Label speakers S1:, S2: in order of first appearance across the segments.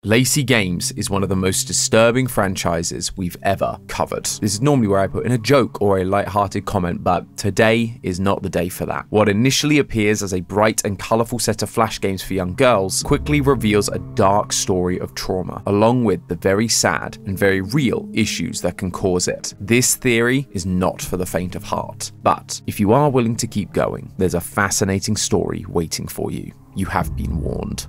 S1: Lacey Games is one of the most disturbing franchises we've ever covered. This is normally where I put in a joke or a light-hearted comment, but today is not the day for that. What initially appears as a bright and colourful set of flash games for young girls quickly reveals a dark story of trauma, along with the very sad and very real issues that can cause it. This theory is not for the faint of heart, but if you are willing to keep going, there's a fascinating story waiting for you. You have been warned.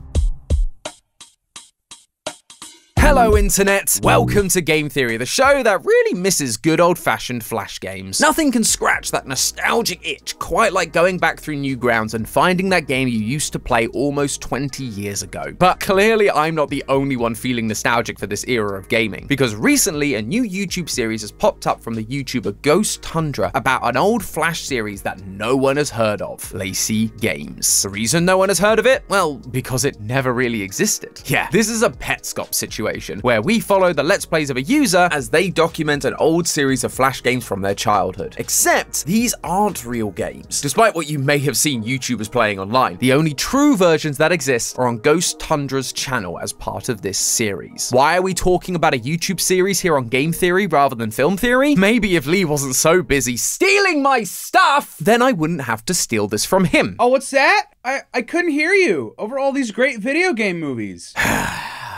S1: Hello Internet, welcome to Game Theory, the show that really misses good old-fashioned flash games. Nothing can scratch that nostalgic itch quite like going back through Newgrounds and finding that game you used to play almost 20 years ago. But clearly I'm not the only one feeling nostalgic for this era of gaming, because recently a new YouTube series has popped up from the YouTuber Ghost Tundra about an old flash series that no one has heard of, Lacey Games. The reason no one has heard of it? Well, because it never really existed. Yeah, this is a Petscop situation, where we follow the Let's Plays of a user as they document an old series of flash games from their childhood. Except, these aren't real games. Despite what you may have seen YouTubers playing online, the only true versions that exist are on Ghost Tundra's channel as part of this series. Why are we talking about a YouTube series here on Game Theory rather than Film Theory? Maybe if Lee wasn't so busy stealing my stuff, then I wouldn't have to steal this from him.
S2: Oh, what's that? I couldn't hear you over all these great video game movies.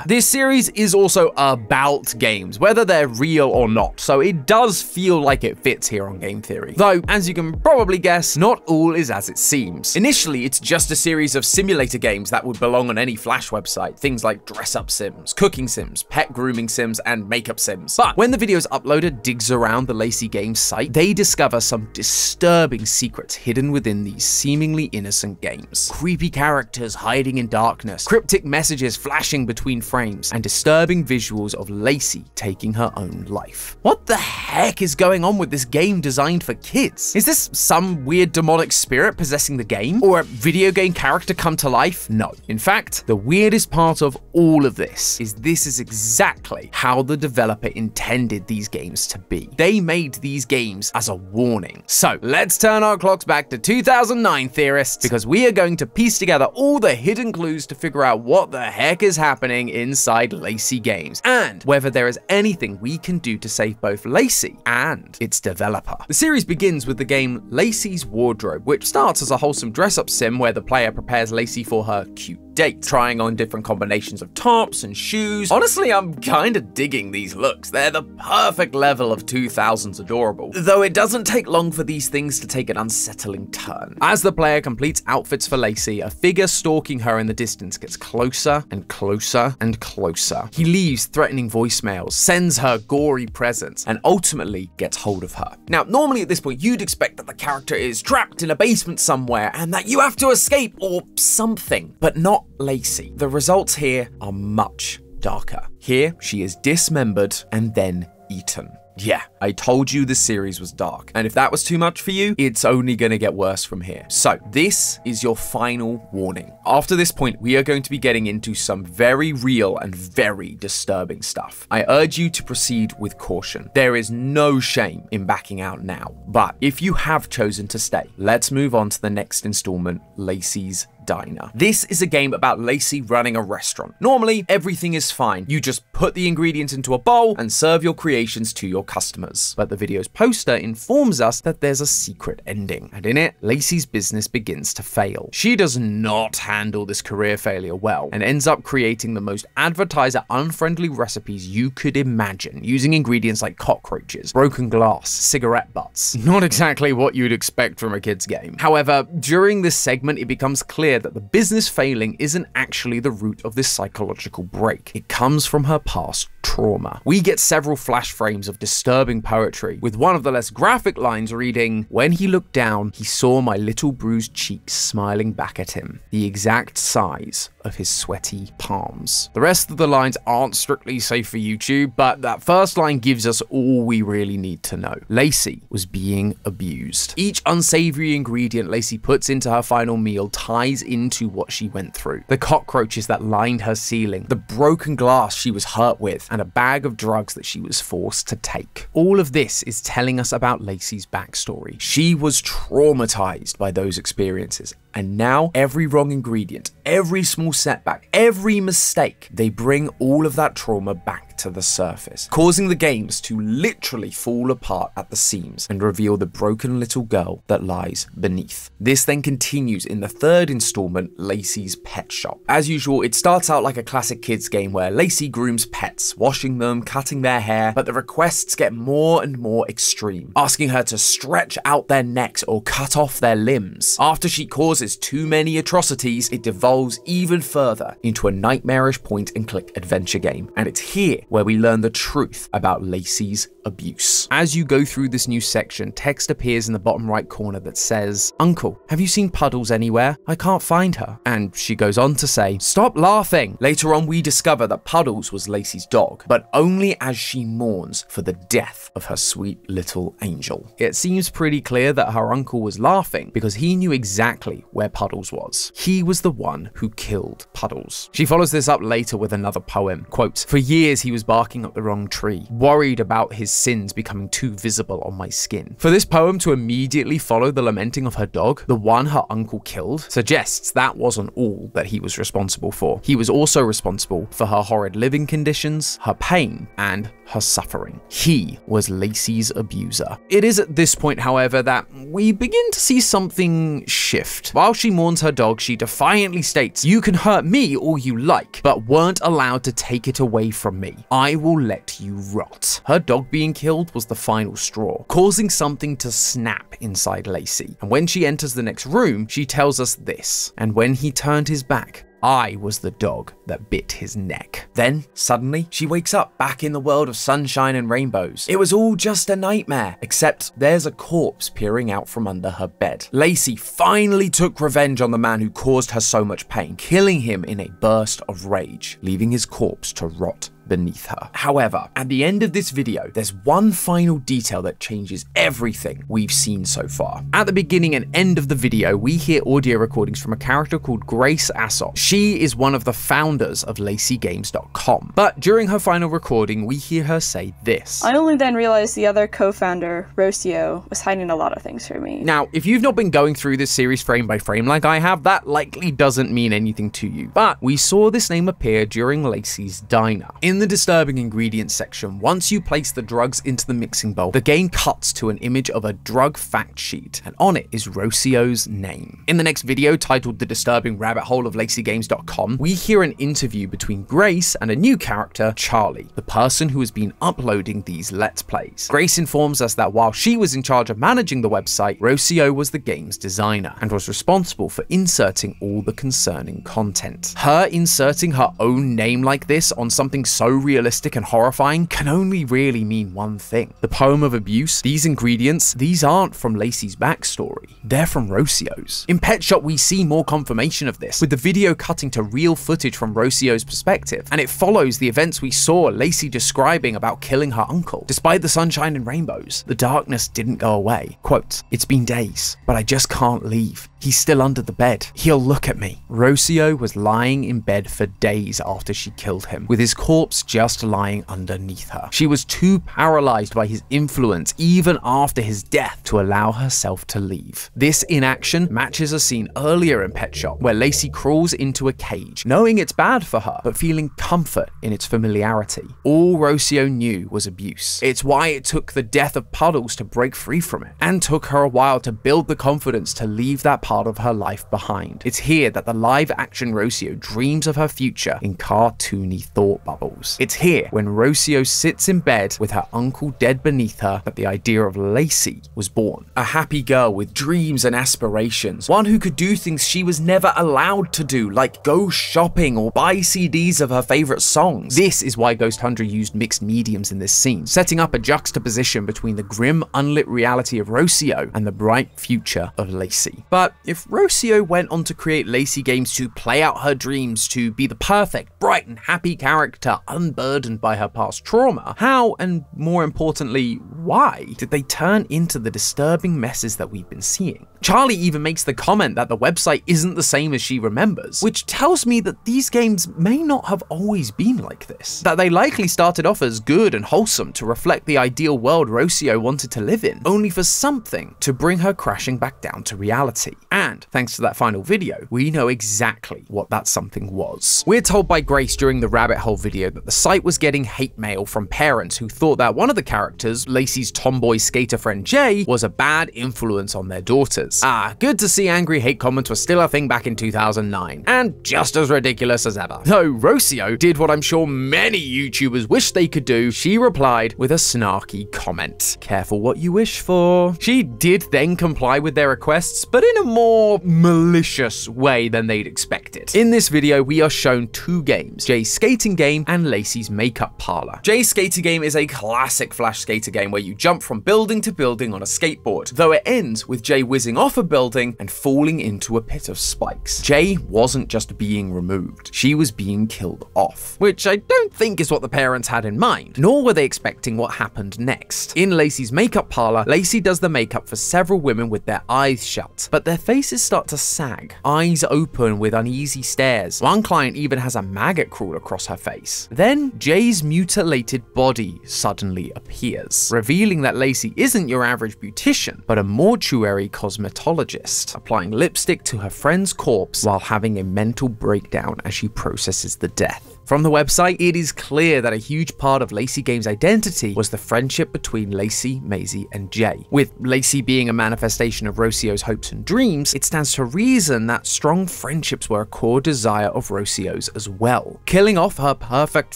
S1: This series is also about games, whether they're real or not, so it does feel like it fits here on Game Theory. Though, as you can probably guess, not all is as it seems. Initially, it's just a series of simulator games that would belong on any Flash website, things like dress-up sims, cooking sims, pet grooming sims, and makeup sims. But when the video's uploader digs around the Lacey Games site, they discover some disturbing secrets hidden within these seemingly innocent games. Creepy characters hiding in darkness, cryptic messages flashing between frames, and disturbing visuals of Lacey taking her own life. What the heck is going on with this game designed for kids? Is this some weird demonic spirit possessing the game? Or a video game character come to life? No. In fact, the weirdest part of all of this is exactly how the developer intended these games to be. They made these games as a warning. So let's turn our clocks back to 2009, Theorists, because we are going to piece together all the hidden clues to figure out what the heck is happening inside Lacey Games, and whether there is anything we can do to save both Lacey and its developer. The series begins with the game Lacey's Wardrobe, which starts as a wholesome dress-up sim where the player prepares Lacey for her cute date, trying on different combinations of tops and shoes. Honestly, I'm kinda digging these looks. They're the perfect level of 2000s adorable, though it doesn't take long for these things to take an unsettling turn. As the player completes outfits for Lacey, a figure stalking her in the distance gets closer and closer and closer. He leaves threatening voicemails, sends her gory presents, and ultimately gets hold of her. Now, normally at this point, you'd expect that the character is trapped in a basement somewhere and that you have to escape or something, but not Lacey. The results here are much darker. Here, she is dismembered and then eaten. Yeah, I told you the series was dark, and if that was too much for you, it's only gonna get worse from here. So this is your final warning. After this point, we are going to be getting into some very real and very disturbing stuff. I urge you to proceed with caution. There is no shame in backing out now, but if you have chosen to stay, let's move on to the next installment, Lacey's Diner. This is a game about Lacey running a restaurant. Normally, everything is fine. You just put the ingredients into a bowl and serve your creations to your customers. But the video's poster informs us that there's a secret ending, and in it, Lacey's business begins to fail. She does not handle this career failure well, and ends up creating the most advertiser-unfriendly recipes you could imagine, using ingredients like cockroaches, broken glass, cigarette butts. Not exactly what you'd expect from a kid's game. However, during this segment, it becomes clear that the business failing isn't actually the root of this psychological break. It comes from her past trauma. We get several flash frames of disturbing poetry, with one of the less graphic lines reading, "When he looked down, he saw my little bruised cheeks smiling back at him, the exact size of his sweaty palms." The rest of the lines aren't strictly safe for YouTube, but that first line gives us all we really need to know. Lacey was being abused. Each unsavory ingredient Lacey puts into her final meal ties into what she went through. The cockroaches that lined her ceiling, the broken glass she was hurt with, and a bag of drugs that she was forced to take. All of this is telling us about Lacey's backstory. She was traumatized by those experiences, And now every wrong ingredient, every small setback, every mistake, they bring all of that trauma back to the surface, causing the games to literally fall apart at the seams and reveal the broken little girl that lies beneath. This then continues in the third installment, Lacey's Pet Shop. As usual, it starts out like a classic kids game where Lacey grooms pets, washing them, cutting their hair, but the requests get more and more extreme, asking her to stretch out their necks or cut off their limbs. After she causes too many atrocities, it devolves even further into a nightmarish point-and-click adventure game, and it's here where we learn the truth about Lacey's abuse. As you go through this new section, text appears in the bottom right corner that says, "Uncle, have you seen Puddles anywhere? I can't find her." And she goes on to say, "Stop laughing." Later on, we discover that Puddles was Lacey's dog, but only as she mourns for the death of her sweet little angel. It seems pretty clear that her uncle was laughing because he knew exactly where Puddles was. He was the one who killed Puddles. She follows this up later with another poem. Quote, "For years he was barking up the wrong tree, worried about his sins becoming too visible on my skin." For this poem to immediately follow the lamenting of her dog, the one her uncle killed, suggests that wasn't all that he was responsible for. He was also responsible for her horrid living conditions, her pain, and her suffering. He was Lacey's abuser. It is at this point, however, that we begin to see something shift. While she mourns her dog, she defiantly states, "You can hurt me all you like, but weren't allowed to take it away from me. I will let you rot." Her dog being killed was the final straw, causing something to snap inside Lacey. And when she enters the next room, she tells us this: "And when he turned his back, I was the dog that bit his neck." Then, suddenly, she wakes up back in the world of sunshine and rainbows. It was all just a nightmare, except there's a corpse peering out from under her bed. Lacey finally took revenge on the man who caused her so much pain, killing him in a burst of rage, leaving his corpse to rot beneath her. However, at the end of this video, there's one final detail that changes everything we've seen so far. At the beginning and end of the video, we hear audio recordings from a character called Grace Assop. She is one of the founders of LaceyGames.com. But during her final recording, we hear her say this:
S3: "I only then realized the other co-founder, Rocio, was hiding a lot of things from me."
S1: Now, if you've not been going through this series frame by frame like I have, that likely doesn't mean anything to you. But we saw this name appear during Lacey's diner. In the disturbing ingredients section, once you place the drugs into the mixing bowl, the game cuts to an image of a drug fact sheet, and on it is Rocio's name. In the next video, titled The Disturbing Rabbit Hole of LaceyGames.com, we hear an interview between Grace and a new character, Charlie, the person who has been uploading these Let's Plays. Grace informs us that while she was in charge of managing the website, Rocio was the game's designer and was responsible for inserting all the concerning content. Her inserting her own name like this on something so realistic and horrifying can only really mean one thing. The poem of abuse, these ingredients, these aren't from Lacey's backstory. They're from Rocio's. In Pet Shop, we see more confirmation of this, with the video cutting to real footage from Rocio's perspective, and it follows the events we saw Lacey describing about killing her uncle. Despite the sunshine and rainbows, the darkness didn't go away. Quote, "It's been days, but I just can't leave. He's still under the bed. He'll look at me." Rocio was lying in bed for days after she killed him, with his corpse just lying underneath her. She was too paralyzed by his influence even after his death to allow herself to leave. This inaction matches a scene earlier in Pet Shop where Lacey crawls into a cage, knowing it's bad for her, but feeling comfort in its familiarity. All Rocio knew was abuse. It's why it took the death of Puddles to break free from it, and took her a while to build the confidence to leave that part of her life behind. It's here that the live-action Rocio dreams of her future in cartoony thought bubbles. It's here, when Rocio sits in bed with her uncle dead beneath her, that the idea of Lacey was born. A happy girl with dreams and aspirations, one who could do things she was never allowed to do, like go shopping or buy CDs of her favorite songs. This is why Ghost Hunter used mixed mediums in this scene, setting up a juxtaposition between the grim, unlit reality of Rocio and the bright future of Lacey. But if Rocio went on to create Lacey Games to play out her dreams, to be the perfect, bright and happy character unburdened by her past trauma, how, and more importantly, why, did they turn into the disturbing messes that we've been seeing? Charlie even makes the comment that the website isn't the same as she remembers, which tells me that these games may not have always been like this. That they likely started off as good and wholesome to reflect the ideal world Rocio wanted to live in, only for something to bring her crashing back down to reality. And And thanks to that final video, we know exactly what that something was. We're told by Grace during the rabbit hole video that the site was getting hate mail from parents who thought that one of the characters, Lacey's tomboy skater friend Jay, was a bad influence on their daughters. Good to see angry hate comments were still a thing back in 2009, and just as ridiculous as ever. Though Rocio did what I'm sure many YouTubers wish they could do, she replied with a snarky comment. Careful what you wish for. She did then comply with their requests, but in a more malicious way than they'd expected. In this video, we are shown two games, Jay's skating game and Lacey's makeup parlor. Jay's skating game is a classic flash skater game where you jump from building to building on a skateboard, though it ends with Jay whizzing off a building and falling into a pit of spikes. Jay wasn't just being removed, she was being killed off, which I don't think is what the parents had in mind, nor were they expecting what happened next. In Lacey's makeup parlor, Lacey does the makeup for several women with their eyes shut, but their faces start to sag, eyes open with uneasy stares. One client even has a maggot crawl across her face. Then Jay's mutilated body suddenly appears, revealing that Lacey isn't your average beautician, but a mortuary cosmetologist, applying lipstick to her friend's corpse while having a mental breakdown as she processes the death. From the website, it is clear that a huge part of Lacey Games' identity was the friendship between Lacey, Maisie, and Jay. With Lacey being a manifestation of Rocio's hopes and dreams, it stands to reason that strong friendships were a core desire of Rocio's as well. Killing off her perfect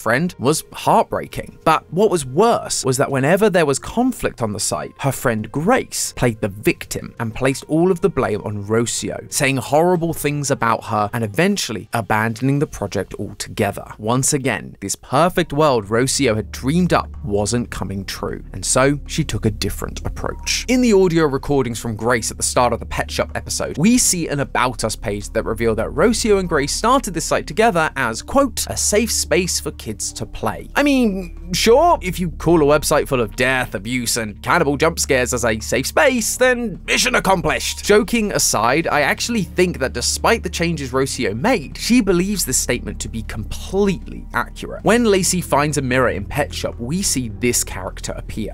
S1: friend was heartbreaking, but what was worse was that whenever there was conflict on the site, her friend Grace played the victim and placed all of the blame on Rocio, saying horrible things about her and eventually abandoning the project altogether. Once again, this perfect world Rocio had dreamed up wasn't coming true, and so she took a different approach. In the audio recordings from Grace at the start of the Pet Shop episode, we see an About Us page that revealed that Rocio and Grace started this site together as, quote, a safe space for kids to play. I mean, sure, if you call a website full of death, abuse, and cannibal jump scares as a safe space, then mission accomplished. Joking aside, I actually think that despite the changes Rocio made, she believes this statement to be completely accurate. When Lacey finds a mirror in Pet Shop, we see this character appear.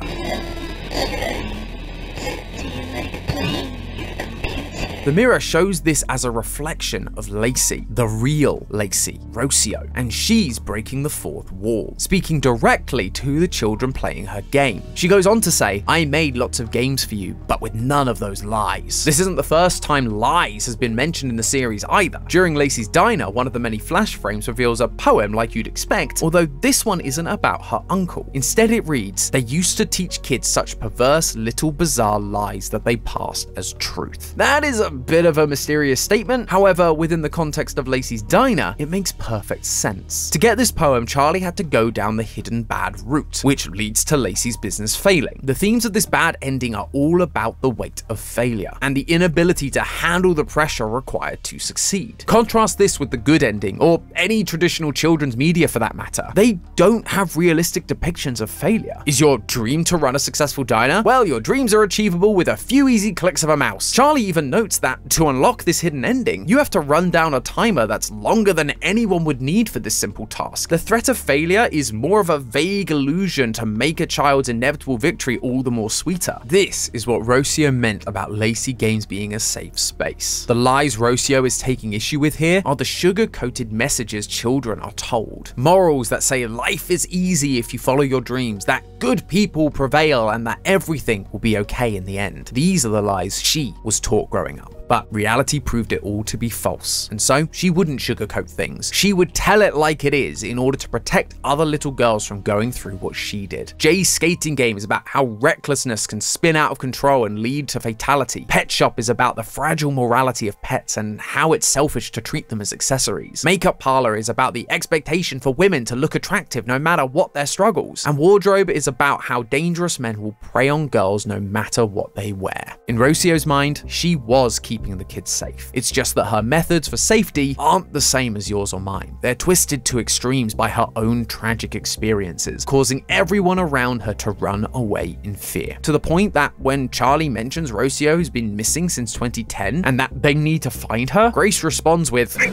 S1: The mirror shows this as a reflection of Lacey, the real Lacey, Rocio, and she's breaking the fourth wall, speaking directly to the children playing her game. She goes on to say, I made lots of games for you, but with none of those lies. This isn't the first time lies has been mentioned in the series either. During Lacey's diner, one of the many flash frames reveals a poem like you'd expect, although this one isn't about her uncle. Instead it reads, they used to teach kids such perverse little bizarre lies that they passed as truth. That is a bit of a mysterious statement, however, within the context of Lacey's diner, it makes perfect sense. To get this poem, Charlie had to go down the hidden bad route, which leads to Lacey's business failing. The themes of this bad ending are all about the weight of failure, and the inability to handle the pressure required to succeed. Contrast this with the good ending, or any traditional children's media for that matter. They don't have realistic depictions of failure. Is your dream to run a successful diner? Well, your dreams are achievable with a few easy clicks of a mouse. Charlie even notes that to unlock this hidden ending, you have to run down a timer that's longer than anyone would need for this simple task. The threat of failure is more of a vague illusion to make a child's inevitable victory all the more sweeter. This is what Rocio meant about Lacey Games being a safe space. The lies Rocio is taking issue with here are the sugar-coated messages children are told. Morals that say life is easy if you follow your dreams, that good people prevail, and that everything will be okay in the end. These are the lies she was taught growing up. But reality proved it all to be false, and so she wouldn't sugarcoat things. She would tell it like it is in order to protect other little girls from going through what she did. Jay's skating game is about how recklessness can spin out of control and lead to fatality. Pet Shop is about the fragile morality of pets and how it's selfish to treat them as accessories. Makeup Parlor is about the expectation for women to look attractive no matter what their struggles. And Wardrobe is about how dangerous men will prey on girls no matter what they wear. In Rocio's mind, she was keeping the kids safe. It's just that her methods for safety aren't the same as yours or mine. They're twisted to extremes by her own tragic experiences, causing everyone around her to run away in fear. To the point that when Charlie mentions Rocio has been missing since 2010 and that they need to find her, Grace responds with,
S4: I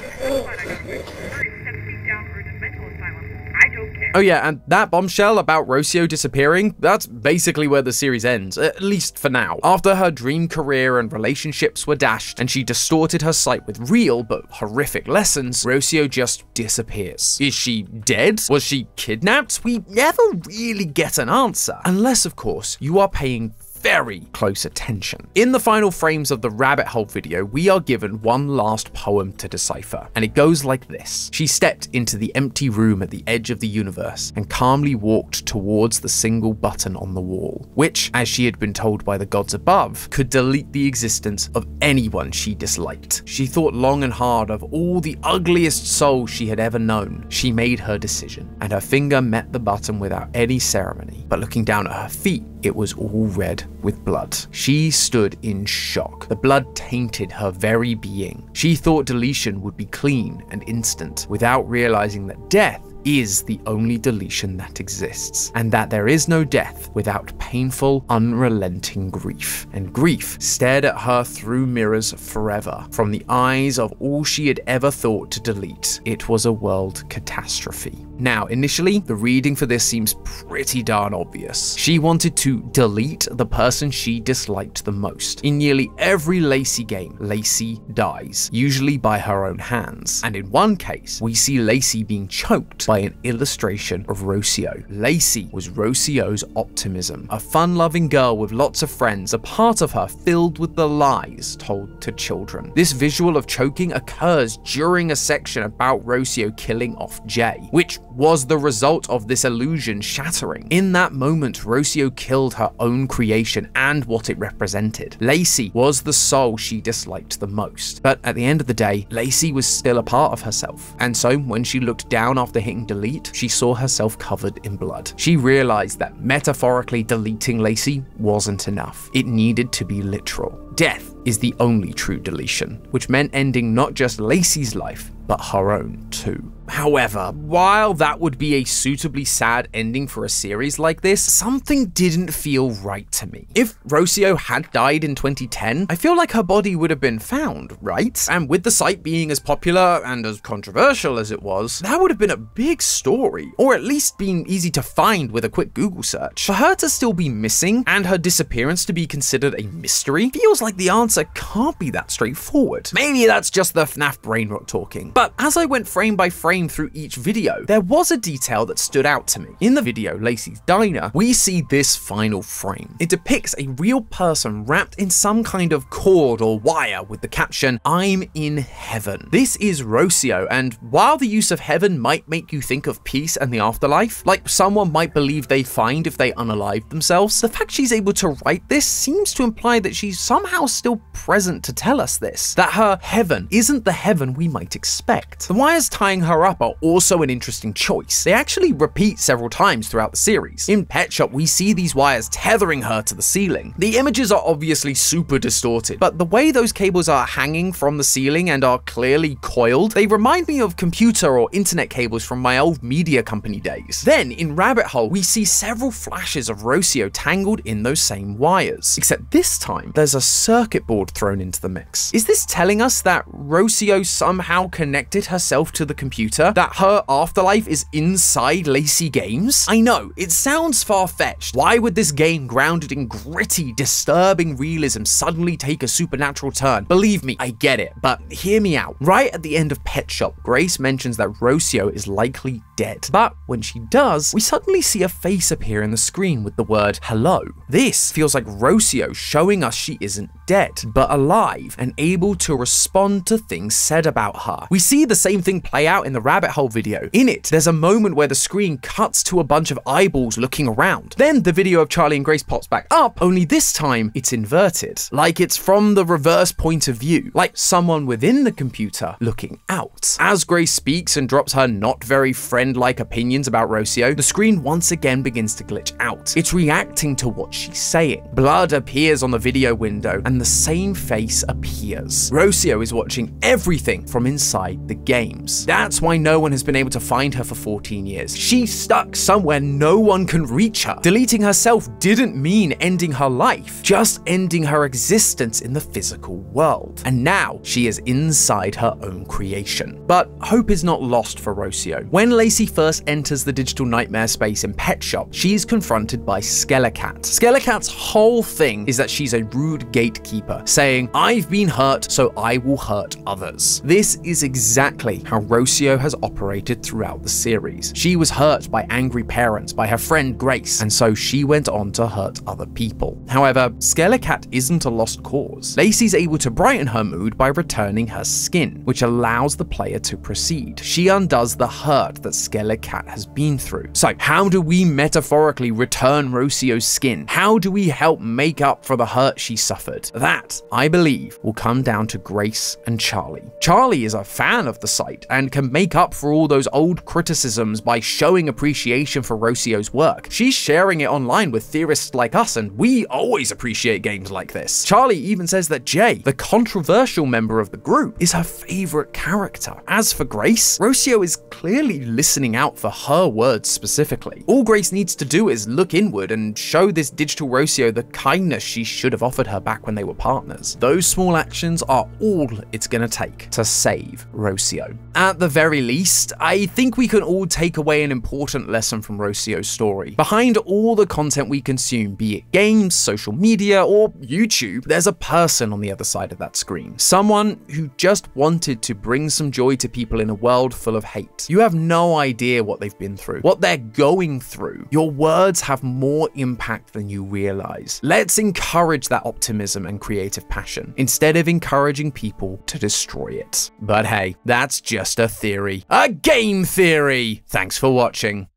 S4: don't care.
S1: Oh yeah, and that bombshell about Rocio disappearing, that's basically where the series ends, at least for now. After her dream career and relationships were dashed, and she distorted her sight with real but horrific lessons, Rocio just disappears. Is she dead? Was she kidnapped? We never really get an answer. Unless, of course, you are paying very close attention. In the final frames of the rabbit hole video, we are given one last poem to decipher, and it goes like this. She stepped into the empty room at the edge of the universe and calmly walked towards the single button on the wall, which, as she had been told by the gods above, could delete the existence of anyone she disliked. She thought long and hard of all the ugliest souls she had ever known. She made her decision, and her finger met the button without any ceremony, but looking down at her feet, it was all red with blood. She stood in shock. The blood tainted her very being. She thought deletion would be clean and instant, without realizing that death is the only deletion that exists, and that there is no death without painful, unrelenting grief. And grief stared at her through mirrors forever, from the eyes of all she had ever thought to delete. It was a world catastrophe. Now, initially, the reading for this seems pretty darn obvious. She wanted to delete the person she disliked the most. In nearly every Lacey game, Lacey dies, usually by her own hands. And in one case, we see Lacey being choked by an illustration of Rocio. Lacey was Rocio's optimism, a fun-loving girl with lots of friends, a part of her filled with the lies told to children. This visual of choking occurs during a section about Rocio killing off Jay, which was the result of this illusion shattering. In that moment, Rocio killed her own creation and what it represented. Lacey was the soul she disliked the most. But at the end of the day, Lacey was still a part of herself. And so when she looked down after hitting delete, she saw herself covered in blood. She realized that metaphorically deleting Lacey wasn't enough. It needed to be literal. Death is the only true deletion, which meant ending not just Lacey's life, but her own too. However, while that would be a suitably sad ending for a series like this, something didn't feel right to me. If Rocio had died in 2010, I feel like her body would have been found, right? And with the site being as popular and as controversial as it was, that would have been a big story, or at least been easy to find with a quick Google search. For her to still be missing and her disappearance to be considered a mystery feels like the answer can't be that straightforward. Maybe that's just the FNAF brain rot talking. But as I went frame by frame through each video, there was a detail that stood out to me. In the video, Lacey's Diner, we see this final frame. It depicts a real person wrapped in some kind of cord or wire with the caption, "I'm in heaven." This is Rocio, and while the use of heaven might make you think of peace and the afterlife, like someone might believe they find if they unalive themselves, the fact she's able to write this seems to imply that she's somehow still present to tell us this, that her heaven isn't the heaven we might expect. The wires tying her up are also an interesting choice. They actually repeat several times throughout the series. In Pet Shop, we see these wires tethering her to the ceiling. The images are obviously super distorted, but the way those cables are hanging from the ceiling and are clearly coiled, they remind me of computer or internet cables from my old media company days. Then, in Rabbit Hole, we see several flashes of Rocio tangled in those same wires, except this time, there's a circuit board thrown into the mix. Is this telling us that Rocio somehow connected herself to the computer? That her afterlife is inside Lacey Games? I know, it sounds far-fetched. Why would this game grounded in gritty, disturbing realism suddenly take a supernatural turn? Believe me, I get it, but hear me out. Right at the end of Pet Shop, Grace mentions that Rocio is likely dead. But when she does, we suddenly see a face appear in the screen with the word hello. This feels like Rocio showing us she isn't dead, but alive and able to respond to things said about her. We see the same thing play out in the Rabbit Hole video. In it, there's a moment where the screen cuts to a bunch of eyeballs looking around. Then the video of Charlie and Grace pops back up, only this time it's inverted. Like it's from the reverse point of view, like someone within the computer looking out. As Grace speaks and drops her not very friend-like opinions about Rocio, the screen once again begins to glitch out. It's reacting to what she's saying. Blood appears on the video window and the same face appears. Rocio is watching everything from inside the games. That's why why no one has been able to find her for 14 years. She's stuck somewhere no one can reach her. Deleting herself didn't mean ending her life, just ending her existence in the physical world. And now she is inside her own creation. But hope is not lost for Rocio. When Lacey first enters the digital nightmare space in Petscop, she is confronted by Skellicat. Skellicat's whole thing is that she's a rude gatekeeper, saying, "I've been hurt, so I will hurt others." This is exactly how Rocio has operated throughout the series. She was hurt by angry parents, by her friend Grace, and so she went on to hurt other people. However, Skellicat isn't a lost cause. Lacey's able to brighten her mood by returning her skin, which allows the player to proceed. She undoes the hurt that Skellicat has been through. So how do we metaphorically return Rocio's skin? How do we help make up for the hurt she suffered? That, I believe, will come down to Grace and Charlie. Charlie is a fan of the site and can make up for all those old criticisms by showing appreciation for Rocio's work. She's sharing it online with theorists like us, and we always appreciate games like this. Charlie even says that Jay, the controversial member of the group, is her favorite character. As for Grace, Rocio is clearly listening out for her words specifically. All Grace needs to do is look inward and show this digital Rocio the kindness she should have offered her back when they were partners. Those small actions are all it's gonna take to save Rocio. At the very least, I think we can all take away an important lesson from Rocio's story. Behind all the content we consume, be it games, social media, or YouTube, there's a person on the other side of that screen. Someone who just wanted to bring some joy to people in a world full of hate. You have no idea what they've been through, what they're going through. Your words have more impact than you realize. Let's encourage that optimism and creative passion, instead of encouraging people to destroy it. But hey, that's just a theory. A game theory! Thanks for watching.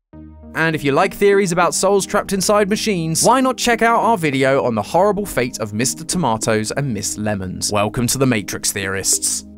S1: And if you like theories about souls trapped inside machines, why not check out our video on the horrible fate of Mr. Tomatoes and Miss Lemons. Welcome to the Matrix, theorists.